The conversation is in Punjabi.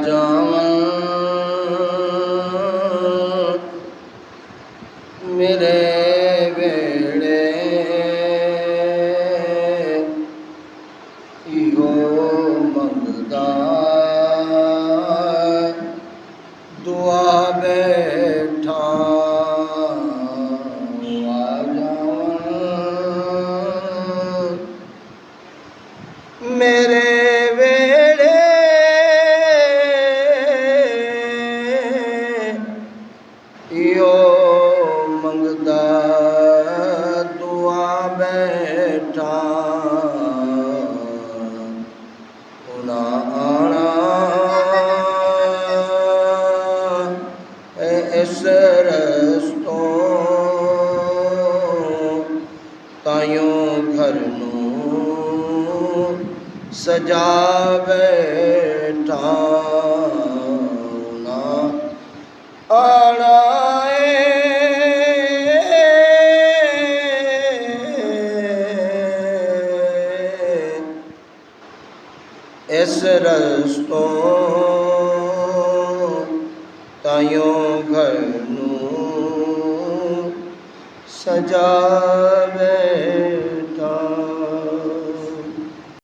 ਜਾਵਾਂ ਮੇਰੇ ਵੇੜੇ ਇਹੋ ਮੰਗਦਾ ਦੁਆ ਬੈਠਾ ਆ ਜਾਵਾਂ ਮੇਰੇ ਵੇੜੇ ਇਹੋ ਮੰਗਦਾ ਦੁਆ ਬੈਠਾ ਉਹਨਾਂ ਆਣਾ ਇਸ ਰਸਤੋਂ ਤਾਈਓਂ ਘਰ ਨੂੰ ਸਜਾ ਬੈਠਾ ਉਹਨਾਂ ਆਣਾ ਇਸ ਰਸਤੋਂ ਤਾਈਓਂ ਘਰ ਨੂੰ ਸਜਾ ਬੈਠਾ।